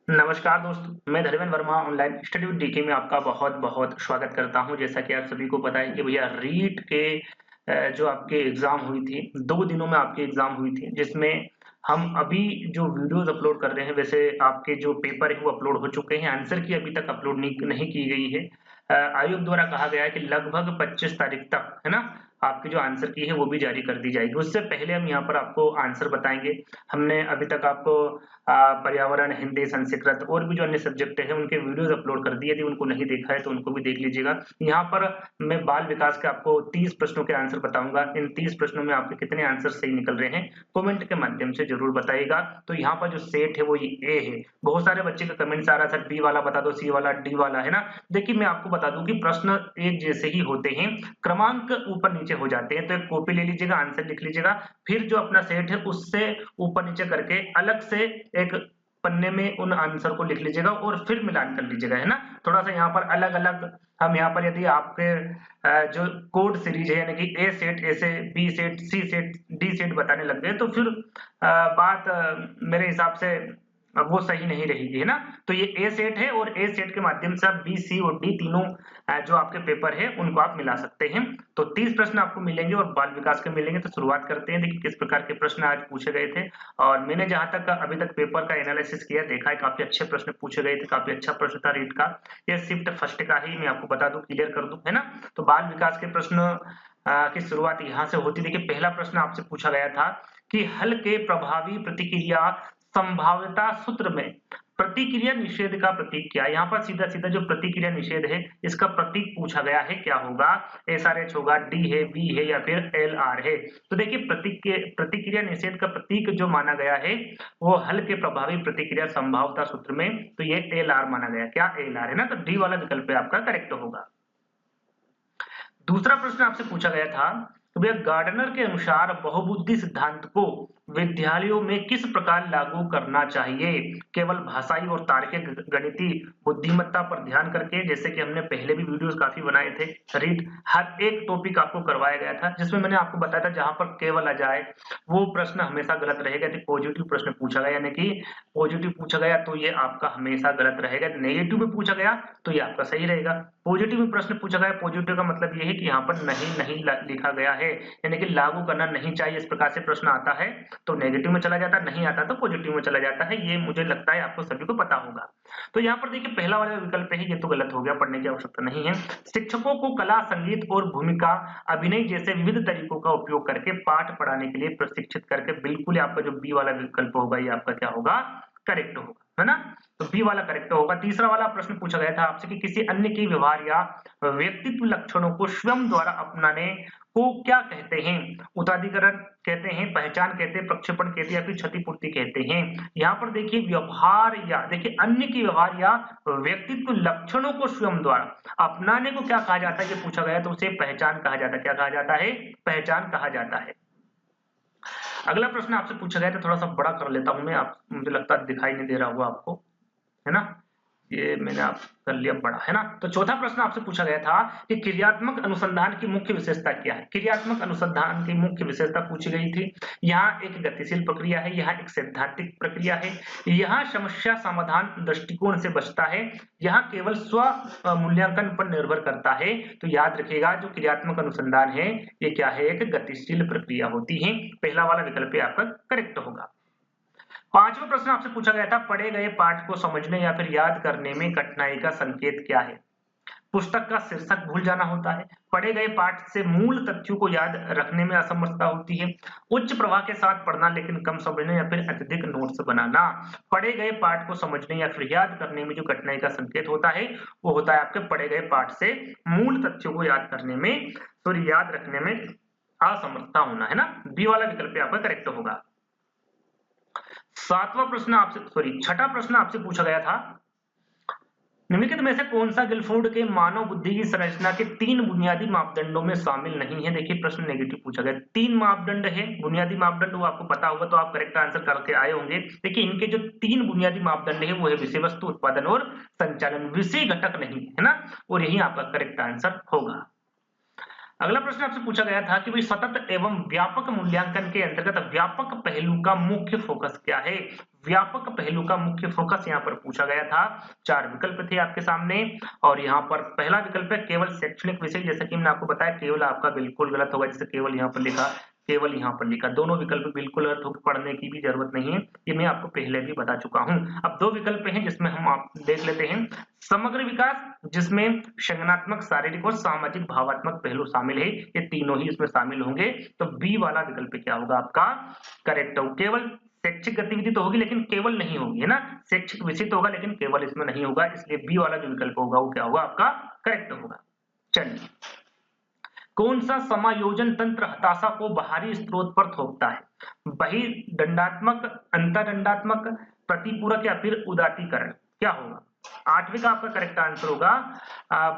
नमस्कार दोस्तों, मैं Dharmendra Verma online study with DK में आपका बहुत-बहुत स्वागत करता हूं। जैसा कि आप सभी को पता है कि भैया रीट के जो आपके एग्ज़ाम हुई थी, 2 दिनों में आपकी एग्ज़ाम हुई थी, जिसमें हम अभी जो वीडियोज़ अपलोड कर रहे हैं, वैसे आपके जो पेपर है वो अपलोड हो चुके हैं, आंसर की अभी तक अपलोड नहीं की गई है। आयोग द्वारा कहा गया है कि लगभग 25 तारीख तक, है ना? आपकी जो आंसर की है वो भी जारी कर दी जाएगी। उससे पहले हम यहाँ पर आपको आंसर बताएँगे। हमने अभी तक आपको पर्यावरण, हिंदी, संस्कृत और भी जो अन्य सब्जेक्ट हैं उनके वीडियोज़ अपलोड कर दिए। यदि उनको नहीं देखा है तो उनको भी देख लीजिएगा। यहाँ पर मैं बाल विकास के आपको 30 प्रश्नों के आंसर बताऊँगा। इन 30 प्रश्नों में आपके कितने आंसर सही निकल रहे हैं, कमेंट के माध्यम से ज़रूर बताइएगा। तो यहाँ पर जो सेट है वो ये ए है। बहुत सारे बच्चे का कमेंट्स आ रहा था बी वाला बता दो, सी वाला, डी वाला, है ना? देखिए मैं आपको बता दूँ कि प्रश्न एक जैसे ही होते हैं, क्रमांक ऊपर-नीचे हो जाते हैं। तो एक कॉपी ले लीजिएगा, आंसर लिख लीजिएगा, फिर जो अपना सेट है उससे ऊपर-नीचे करके अलग से एक पन्ने में उन आंसर को लिख लीजिएगा और फिर मिलान कर लीजिएगा, है ना? थोड़ा-सा यहाँ पर अलग-अलग हम यहाँ पर यदि आपके जो कोड सीरीज़ है यानी कि ए सेट, ऐसे बी सेट, सी सेट, डी सेट बताने लग गए तो फिर बात मेरे हिसाब से वो सही नहीं रहेगी, है ना? तो ये ए सेट है और ए सेट के माध्यम से आप बी, सी और डी तीनों जो आपके पेपर है उनको आप मिला सकते हैं। तो 30 प्रश्न आपको मिलेंगे और बाल विकास के मिलेंगे। तो शुरुआत करते हैं। देखिए किस प्रकार के प्रश्न आज पूछे गए थे और मैंने जहाँ तक अभी तक पेपर का एनालिसिस किया, देखा है काफ़ी अच्छे प्रश्न पूछे गए थे, काफ़ी अच्छा प्रश्न था रीट का। ये शिफ्ट फर्स्ट का ही मैं आपको बता दूँ, क्लियर कर दूँ, है ना? तो बाल विकास के प्रश्न की शुरुआत यहाँ से होती है। देखिए पहला प्रश्न आपसे पूछा गया था कि हल के प्रभावी प्रतिक्रिया संभाव्यता सूत्र में प्रतिक्रिया निषेध का प्रतीक क्या है? यहाँ पर सीधा-सीधा जो प्रतिक्रिया निषेध है, इसका प्रतीक पूछा गया है, क्या होगा? एसआरएच होगा, डी है, बी है या फिर एलआर है? तो देखिए प्रतिक्रिया निषेध का प्रतीक जो माना गया है, वो हल के प्रभावी प्रतिक्रिया संभाव्यता सूत्र में, तो ये एलआर माना गया। क्या एलआर है ना? तो डी वाला विकल्प आपका करेक्ट होगा। दूसरा प्रश्न आपसे पूछा गया था कि भैया गार्डनर के अनुसार बहुबुद्धि सिद्धांत को विद्यालयों में किस प्रकार लागू करना चाहिए? केवल भाषाई और तार्किक गणितीय बुद्धिमत्ता पर ध्यान करके, जैसे कि हमने पहले भी वीडियोस काफी बनाए थे। रीड हर एक टॉपिक आपको करवाया गया था, जिसमें मैंने आपको बताया था जहां पर केवल आ जाए वो प्रश्न हमेशा गलत रहेगा। यदि पॉजिटिव प्रश्न पूछा गया यानी कि पॉजिटिव पूछा गया तो ये आपका हमेशा गलत रहेगा। नेगेटिव में पूछा गया तो ये आपका सही रहेगा। पॉजिटिव में प्रश्न पूछा गया, पॉजिटिव का मतलब ये है कि यहाँ पर नहीं नहीं लिखा गया है, यानी कि लागू करना नहीं चाहिए, इस प्रकार से प्रश्न आता है तो नेगेटिव में चला जाता है, नहीं आता तो पॉजिटिव में चला जाता है। ये मुझे लगता है आपको सभी को पता होगा। तो यहाँ पर देखिए पहला वाला विकल्प है, ये तो गलत हो गया, पढ़ने की आवश्यकता नहीं है। शिक्षकों को कला, संगीत और भूमिका अभिनय जैसे विविध तरीकों का उपयोग करके पाठ पढ़ाने के लिए प्रशिक्षित करके, बिल्कुल आपका जो बी वाला विकल्प होगा ये आपका क्या होगा? करेक्ट होगा, है ना? तो बी वाला करेक्ट होगा। तीसरा वाला प्रश्न पूछा गया था आपसे कि किसी अन्य के व्यवहार या व्यक्तित्व लक्षणों को स्वयं द्वारा अपनाने को क्या कहते हैं? उत्तराधिकरण कहते हैं, पहचान कहते हैं, प्रक्षेपण कहते हैं या फिर क्षतिपूर्ति कहते हैं। यहाँ पर देखिए व्यवहार या देखिए अन्य के व्यवहार या व्यक्तित्व लक्षणों को स्वयं द्वारा अपनाने को क्या कहा जाता है? ये पूछा गया तो उसे पहचान कहा जाता है। क्या कहा जाता है? पहचान कहा जाता है। अगला प्रश्न आपसे पूछा गया था, थोड़ा सा बड़ा कर लेता हूं मैं, आप मुझे लगता है दिखाई नहीं दे रहा होगा आपको, है ना? ये मैंने आप कर लिया बड़ा, है ना? तो चौथा प्रश्न आपसे पूछा गया था कि क्रियात्मक अनुसंधान की मुख्य विशेषता क्या है? क्रियात्मक अनुसंधान की मुख्य विशेषता पूछी गई थी। यहाँ एक गतिशील प्रक्रिया है, यहाँ एक सैद्धांतिक प्रक्रिया है, यहाँ समस्या समाधान दृष्टिकोण से बचता है, यहाँ केवल स्व मूल्यांकन पर निर्भर करता है। तो याद रखिएगा जो क्रियात्मक अनुसंधान है ये क्या है? एक गतिशील प्रक्रिया होती है। पहला वाला विकल्प आपका करेक्ट होगा। पांचवा प्रश्न आपसे पूछा गया था, पढ़े गए पाठ को समझने या फिर याद करने में कठिनाई का संकेत क्या है? पुस्तक का शीर्षक भूल जाना होता है, पढ़े गए पाठ से मूल तथ्यों को याद रखने में असमर्थता होती है, उच्च प्रवाह के साथ पढ़ना लेकिन कम समझने या फिर अत्यधिक नोट्स बनाना। पढ़े गए पाठ को समझने या फिर याद करने में जो कठिनाई का संकेत होता है वो होता है आपके पढ़े गए पाठ से मूल तथ्यों को याद करने में, सॉरी याद रखने में असमर्थता होना, है ना? बी वाला विकल्प आपका करेक्ट होगा। सातवां प्रश्न आपसे सॉरी छठा प्रश्न आपसे पूछा गया था, निम्नलिखित में से कौन सा गिलफोर्ड के मानव बुद्धि की संरचना के 3 बुनियादी मापदंडों में शामिल नहीं है? देखिए प्रश्न नेगेटिव पूछा गया। 3 मापदंड है, बुनियादी मापदंड, वो आपको पता होगा तो आप करेक्ट आंसर करके आए होंगे। देखिए इनके जो 3 बुनियादी मापदंड है वो है विषय वस्तु, उत्पादन और संचालन, विषय घटक नहीं, है ना? और यही आपका करेक्ट आंसर होगा। अगला प्रश्न आपसे पूछा गया था कि भाई सतत एवं व्यापक मूल्यांकन के अंतर्गत व्यापक पहलू का मुख्य फोकस क्या है? व्यापक पहलू का मुख्य फोकस यहाँ पर पूछा गया था। 4 विकल्प थे आपके सामने और यहाँ पर पहला विकल्प है केवल शैक्षणिक विषय, जैसा कि मैंने आपको बताया केवल आपका बिल्कुल गलत होगा, जैसे केवल यहाँ पर लिखा, केवल यहाँ पर लिखा, दोनों विकल्प बिल्कुल गलत होंगे, पढ़ने की भी जरूरत नहीं है, ये मैं आपको पहले भी बता चुका हूँ। अब 2 विकल्प हैं जिसमें हम आप देख लेते हैं, समग्र विकास जिसमें संज्ञानात्मक, शारीरिक और सामाजिक भावात्मक पहलू शामिल है, ये तीनों ही इसमें शामिल होंगे। तो बी वाला विकल्प क्या होगा आपका करेक्ट हो। केवल शैक्षिक गतिविधि तो होगी लेकिन केवल नहीं होगी, है ना, शैक्षिक विषय तो होगा लेकिन केवल इसमें नहीं होगा, इसलिए बी वाला जो विकल्प होगा वो क्या होगा आपका करेक्ट होगा। चलिए, कौन सा समायोजन तंत्र हताशा को बाहरी स्रोत पर थोपता है? बहिर्दंडात्मक, अंतरदंडात्मक, प्रतिपूरक या फिर उदात्तीकरण, क्या होगा? 8वीं का आपका करेक्ट आंसर होगा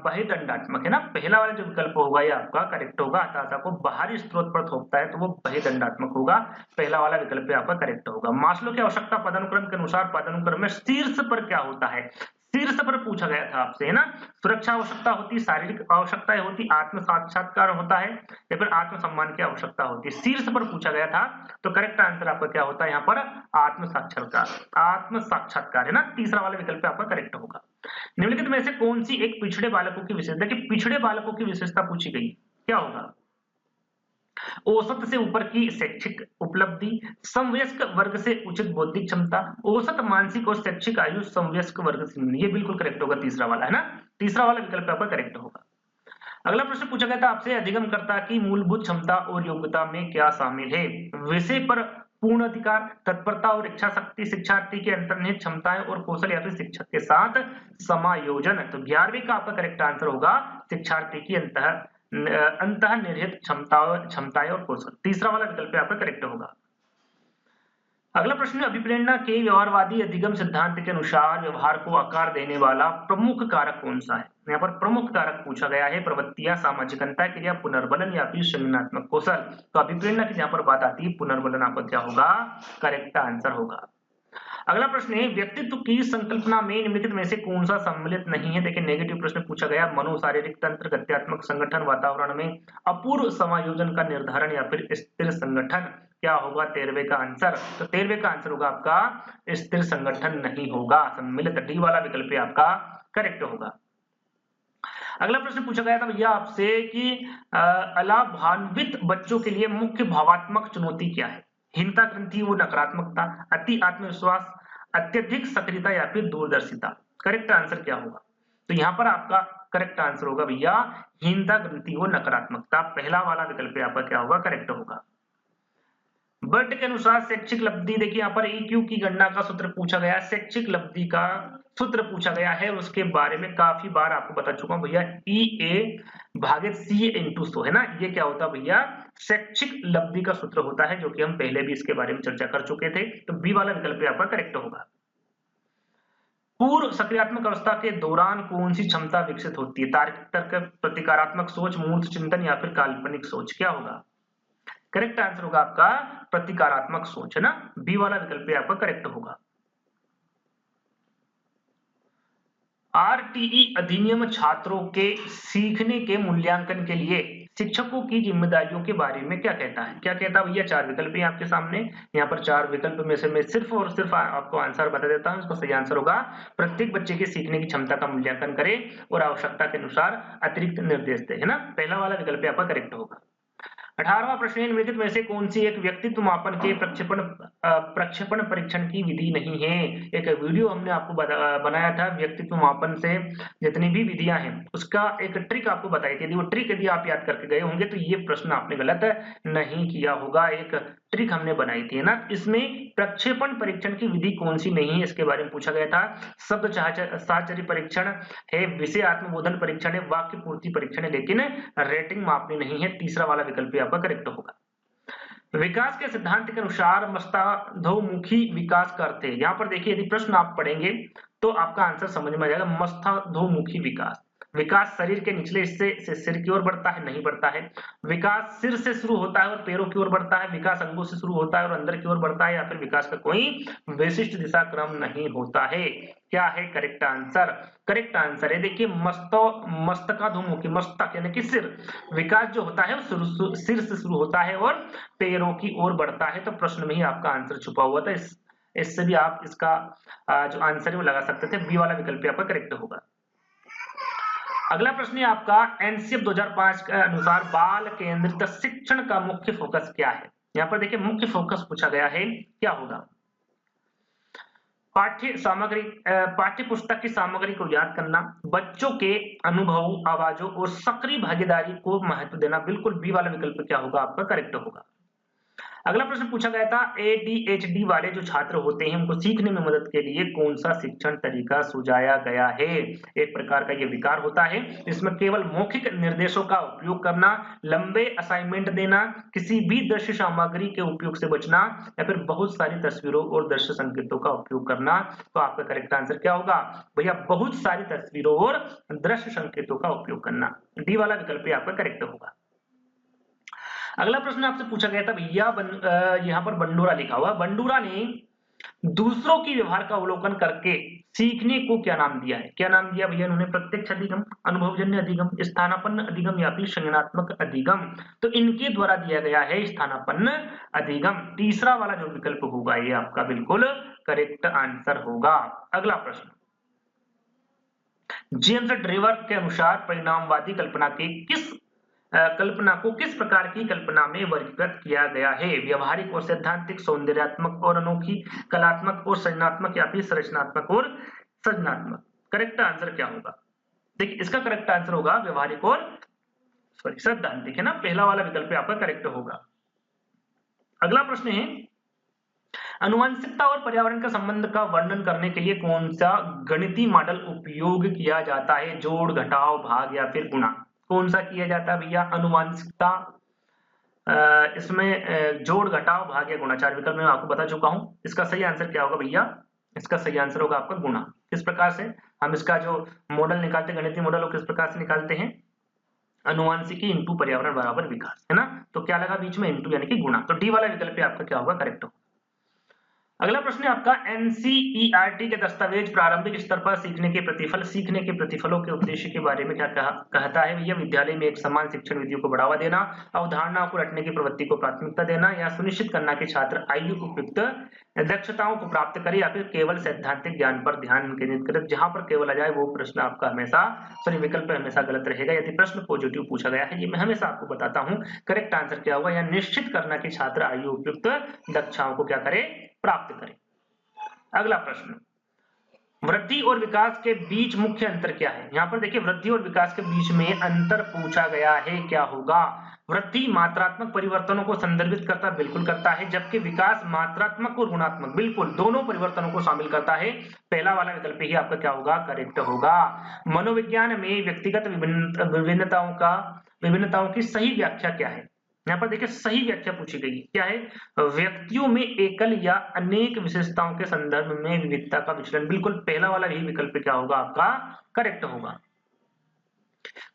बहिर्दंडात्मक, है ना, पहला वाला जो विकल्प होगा ये आपका करेक्ट होगा। हताशा को बाहरी स्रोत पर थोपता है तो वो बहिर्दंडात्मक होगा, पहला वाला विकल्प आपका करेक्ट होगा। मास्लो की आवश्यकता पदानुक्रम के अनुसार पदानुक्रम में शीर्ष पर क्या होता है? शीर्ष पर पूछा गया था आपसे, है ना, सुरक्षा आवश्यकता होती, शारीरिक आवश्यकताएं होती, आत्म साक्षात्कार होता है या फिर आत्मसम्मान की आवश्यकता होती है। शीर्ष पर पूछा गया था तो करेक्ट आंसर आपका क्या होता है यहाँ पर आत्म साक्षात्कार, आत्म साक्षात्कार, है ना, तीसरा वाला विकल्प आपका करेक्ट होगा। निम्नलिखित में से कौन सी एक पिछड़े बालकों की विशेषता, देखिए पिछड़े बालकों की विशेषता पूछी गई, क्या होगा? औसत से ऊपर की शैक्षिक उपलब्धि, समवयस्क वर्ग से उचित बौद्धिक क्षमता, औसत मानसिक और शैक्षिक आयु समवयस्क वर्ग से निम्न, ये बिल्कुल करेक्ट होगा, तीसरा वाला, है ना, तीसरा वाला विकल्प आपका करेक्ट होगा। अगला प्रश्न पूछा गया था आपसे, अधिगमकर्ता की मूलभूत क्षमता और योग्यता में क्या शामिल है? विषय पर पूर्ण अधिकार, तत्परता और इच्छा शक्ति, शिक्षार्थी की अंतर्निहित क्षमताएं और कौशल या फिर शिक्षक के साथ समायोजन। तो 11वीं का आपका करेक्ट आंसर होगा शिक्षार्थी की अंतर्निहित क्षमताएं और कौशल, तीसरा वाला विकल्प आपका करेक्ट होगा। अगला प्रश्न है, अभिप्रेरणा के व्यवहारवादी अधिगम सिद्धांत के अनुसार व्यवहार को आकार देने वाला प्रमुख कारक कौन सा है? यहाँ पर प्रमुख कारक पूछा गया है, प्रवृत्तियां, सामाजिक अंतर, क्रिया, पुनर्बलन या फिर संज्ञानात्मक कौशल। तो अभिप्रेरणा की जहां पर बात आती है पुनर्बलन आपका क्या होगा करेक्ट आंसर होगा। अगला प्रश्न है, व्यक्तित्व की संकल्पना में निम्नलिखित में से कौन सा सम्मिलित नहीं है? देखिए नेगेटिव प्रश्न पूछा गया, मनो शारीरिक तंत्र, गत्यात्मक संगठन, वातावरण में अपूर्व समायोजन का निर्धारण या फिर स्थिर संगठन, क्या होगा 13वें का आंसर? तो 13वें का आंसर होगा आपका स्थिर संगठन नहीं होगा, सम्मिलित, डी वाला विकल्प आपका करेक्ट होगा। अगला प्रश्न पूछा गया था भैया आपसे कि अलाभान्वित बच्चों के लिए मुख्य भावात्मक चुनौती क्या है? हीनता ग्रंथि वो नकारात्मकता, अति आत्मविश्वास, अत्यधिक सक्रियता या फिर दूरदर्शिता, करेक्ट आंसर क्या होगा? तो यहाँ पर आपका करेक्ट आंसर होगा भैया हीनता ग्रंथि वो नकारात्मकता, पहला वाला विकल्प आपका क्या होगा करेक्ट होगा। बर्ट के अनुसार शैक्षिक लब्धि, देखिए यहाँ पर ईक्यू की गणना का सूत्र पूछा गया, शैक्षिक लब्धि का सूत्र पूछा गया है, उसके बारे में काफी बार आपको बता चुका हूं भैया, EA भागित CA इंटू 100, है ना, ये क्या होता है भैया शैक्षिक लब्धि का सूत्र होता है, जो कि हम पहले भी इसके बारे में चर्चा कर चुके थे। तो बी वाला विकल्प आपका करेक्ट होगा। पूर्व सक्रियात्मक अवस्था के दौरान कौन सी क्षमता विकसित होती है? तार्किक तर्क, प्रतिकारात्मक सोच, मूर्त चिंतन या फिर काल्पनिक सोच, क्या होगा? करेक्ट आंसर होगा आपका प्रतिकारात्मक सोच, है ना, बी वाला विकल्प आपका करेक्ट होगा। RTE अधिनियम छात्रों के सीखने के मूल्यांकन के लिए शिक्षकों की जिम्मेदारियों के बारे में क्या कहता है? क्या कहता है भैया? 4 विकल्प हैं आपके सामने, यहाँ पर 4 विकल्प में से मैं सिर्फ और सिर्फ आपको आंसर बता देता हूँ। इसका सही आंसर होगा प्रत्येक बच्चे की सीखने की क्षमता का मूल्यांकन करे और आवश्यकता के अनुसार अतिरिक्त निर्देश दे, है ना, पहला वाला विकल्प आपका करेक्ट होगा। 18वां प्रश्न, निम्नलिखित में से कौन सी एक व्यक्तित्व मापन के प्रक्षेपण परीक्षण की विधि नहीं है? एक वीडियो हमने आपको बनाया था व्यक्तित्व मापन से जितनी भी विधियां हैं उसका एक ट्रिक आपको बताई थी, यदि वो ट्रिक यदि आप याद करके गए होंगे तो ये प्रश्न आपने गलत नहीं किया होगा, एक ट्रिक हमने बनाई थी, है ना। इसमें प्रक्षेपण परीक्षण की विधि कौन सी नहीं है इसके बारे में पूछा गया था। शब्द साहचर्य परीक्षण है, विषय आत्मबोधन परीक्षण है, वाक्य पूर्ति परीक्षण है, लेकिन रेटिंग मापनी नहीं है, तीसरा वाला विकल्प आपका करेक्ट होगा। विकास के सिद्धांत के अनुसार मस्ताधोमुखी विकास का अर्थ है, यहाँ पर देखिए यदि प्रश्न आप पढ़ेंगे तो आपका आंसर समझ में आ जाएगा। मस्ताधोमुखी विकास, विकास शरीर के निचले हिस्से से सिर की ओर बढ़ता है, नहीं बढ़ता है। विकास सिर से शुरू होता है और पैरों की ओर बढ़ता है। विकास अंगों से शुरू होता है और अंदर की ओर बढ़ता है, या फिर विकास का कोई विशिष्ट दिशा क्रम नहीं होता है। क्या है करेक्ट आंसर? करेक्ट आंसर है देखिए मस्तकाधोमुखी, मस्तक यानी कि सिर, विकास जो होता है वो सिर से शुरू होता है और पैरों की ओर बढ़ता है। तो प्रश्न में ही आपका आंसर छुपा हुआ था, इससे भी आप इसका जो आंसर है वो लगा सकते थे। बी वाला विकल्प आपका करेक्ट होगा। अगला प्रश्न है आपका, एनसीएफ 2005 के अनुसार बाल केंद्रित शिक्षण का मुख्य फोकस क्या है? यहाँ पर देखिए मुख्य फोकस पूछा गया है, क्या होगा? पाठ्य सामग्री, पाठ्य पुस्तक की सामग्री को याद करना, बच्चों के अनुभवों, आवाजों और सक्रिय भागीदारी को महत्व देना। बिल्कुल बी वाला विकल्प क्या होगा आपका करेक्ट होगा। अगला प्रश्न पूछा गया था, एडीएचडी वाले जो छात्र होते हैं उनको सीखने में मदद के लिए कौन सा शिक्षण तरीका सुझाया गया है? एक प्रकार का ये विकार होता है, इसमें केवल मौखिक निर्देशों का उपयोग करना, लंबे असाइनमेंट देना, किसी भी दृश्य सामग्री के उपयोग से बचना, या फिर बहुत सारी तस्वीरों और दृश्य संकेतों का उपयोग करना। तो आपका करेक्ट आंसर क्या होगा भैया? बहुत सारी तस्वीरों और दृश्य संकेतों का उपयोग करना। डी वाला विकल्प आपका करेक्ट होगा। अगला प्रश्न आपसे पूछा गया था भैया, यहाँ पर बंडूरा लिखा हुआ, बंडूरा ने दूसरों की व्यवहार का अवलोकन करके सीखने को क्या नाम दिया है? क्या नाम दिया भैया? उन्होंने प्रत्यक्ष अधिगम, अनुभवजन्य अधिगम, स्थानापन्न अधिगम या फिर संज्ञानात्मक अधिगम। तो इनके द्वारा दिया गया है स्थानापन्न अधिगम। तीसरा वाला जो विकल्प होगा ये आपका बिल्कुल करेक्ट आंसर होगा। अगला प्रश्न, जेम्स ड्रेवर के अनुसार परिणामवादी कल्पना को किस प्रकार की कल्पना में वर्गीकृत किया गया है? व्यवहारिक और सैद्धांतिक, सौंदर्यात्मक और अनोखी, कलात्मक और सृजनात्मक या फिर संरचनात्मक और सृजनात्मक। करेक्ट आंसर क्या होगा? देखिए इसका करेक्ट आंसर होगा व्यवहारिक और सैद्धांतिक, है ना, पहला वाला विकल्प आपका करेक्ट होगा। अगला प्रश्न है, आनुवंशिकता और पर्यावरण का संबंध का वर्णन करने के लिए कौन सा गणितीय मॉडल उपयोग किया जाता है? जोड़, घटाव, भाग या फिर गुणा? कौन सा किया जाता है भैया? आनुवंशिकता, इसमें जोड़, घटाव, भाग या गुणा, चार विकल्प मैं आपको बता चुका हूं। इसका सही आंसर क्या होगा भैया? इसका सही आंसर होगा आपका गुणा। किस प्रकार से हम इसका जो मॉडल निकालते हैं, गणितीय मॉडल, किस प्रकार से निकालते हैं? आनुवंशिकी इंटू पर्यावरण बराबर विकास, है ना। तो क्या लगा बीच में? इंटू यानी कि गुणा। तो डी वाला विकल्प आपका क्या होगा? करेक्ट होगा। अगला प्रश्न है आपका, एनसीईआरटी के दस्तावेज प्रारंभिक स्तर पर सीखने के प्रतिफलों के उद्देश्य के बारे में क्या कहता है भैया? विद्यालय में एक समान शिक्षण विधियों को बढ़ावा देना, अवधारणाओं को रटने की प्रवृत्ति को प्राथमिकता देना, या सुनिश्चित करना कि छात्र आयु उपयुक्त दक्षताओं को प्राप्त करे, या फिर केवल सैद्धांतिक ज्ञान पर ध्यान केंद्रित करे। जहां पर केवल आ जाए वो प्रश्न आपका हमेशा विकल्प हमेशा गलत रहेगा। यदि प्रश्न पॉजिटिव पूछा गया है, ये मैं हमेशा आपको बताता हूं, करेक्ट आंसर क्या होगा? या निश्चित करना कि छात्र आयु उपयुक्त दक्षताओं को क्या करे? प्राप्त करें। अगला प्रश्न, वृद्धि और विकास के बीच मुख्य अंतर क्या है? यहां पर देखिए वृद्धि और विकास के बीच में अंतर पूछा गया है, क्या होगा? वृद्धि मात्रात्मक परिवर्तनों को संदर्भित करता, बिल्कुल करता है, जबकि विकास मात्रात्मक और गुणात्मक, बिल्कुल दोनों परिवर्तनों को शामिल करता है। पहला वाला विकल्प ही आपका क्या होगा? करेक्ट होगा। मनोविज्ञान में व्यक्तिगत विभिन्नताओं की सही व्याख्या क्या है? यहाँ पर देखिए सही व्याख्या पूछी गई है, क्या है? व्यक्तियों में एकल या अनेक विशेषताओं के संदर्भ में विविधता का विचलन। बिल्कुल पहला वाला ही विकल्प क्या होगा? आपका करेक्ट होगा।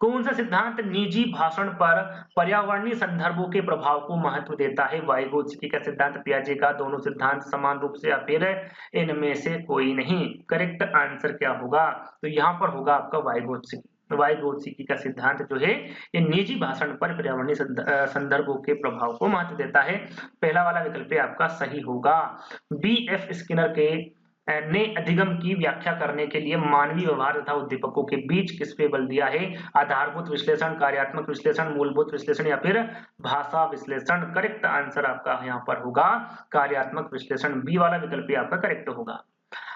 कौन सा सिद्धांत निजी भाषण पर पर्यावरणीय संदर्भों के प्रभाव को महत्व देता है? वाइगोत्स्की का सिद्धांत, पियाजे का, दोनों सिद्धांत समान रूप से, या फिर इनमें से कोई नहीं? करेक्ट आंसर क्या होगा? तो यहाँ पर होगा आपका वाइगोत्स्की का सिद्धांत जो है ये निजी भाषण पर पर्यावरणीय संदर्भों के प्रभाव को महत्व देता है। पहला वाला विकल्प आपका सही होगा। बी.एफ. स्किनर ने अधिगम की व्याख्या करने के लिए मानवीय व्यवहार तथा उद्दीपकों के बीच किस पे बल दिया है? आधारभूत विश्लेषण, कार्यात्मक विश्लेषण, मूलभूत विश्लेषण या फिर भाषा विश्लेषण? करेक्ट आंसर आपका यहाँ पर होगा कार्यात्मक विश्लेषण। बी वाला विकल्प आपका करेक्ट होगा।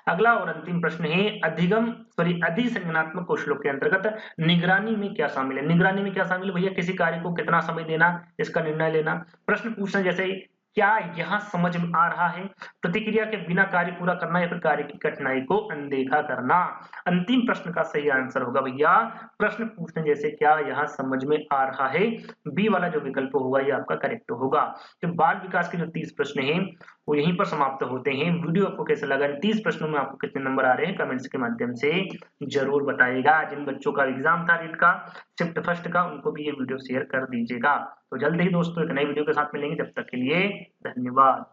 अगला और अंतिम प्रश्न है, अधिसंज्ञानात्मक कौशलों के अंतर्गत निगरानी में क्या शामिल है? निगरानी में क्या शामिल है भैया? किसी कार्य को कितना समय देना, इसका निर्णय लेना। प्रश्न पूछना जैसे क्या यह समझ में आ रहा है, प्रतिक्रिया के बिना कार्य पूरा करना, या फिर कार्य की कठिनाई को अनदेखा करना। अंतिम प्रश्न का सही आंसर होगा भैया प्रश्न पूछने जैसे क्या यह समझ में आ रहा है। बी वाला जो विकल्प होगा ये आपका करेक्ट होगा। तो बाल विकास के जो 30 प्रश्न हैं वो यहीं पर समाप्त होते हैं। वीडियो आपको कैसा लगा? 30 प्रश्नों में आपको कितने नंबर आ रहे हैं कमेंट्स के माध्यम से जरूर बताइएगा। जिन बच्चों का एग्जाम था रीट का, शिफ्ट फर्स्ट का, उनको भी ये वीडियो शेयर कर दीजिएगा। तो जल्द ही दोस्तों एक नई वीडियो के साथ मिलेंगे, जब तक के लिए धन्यवाद।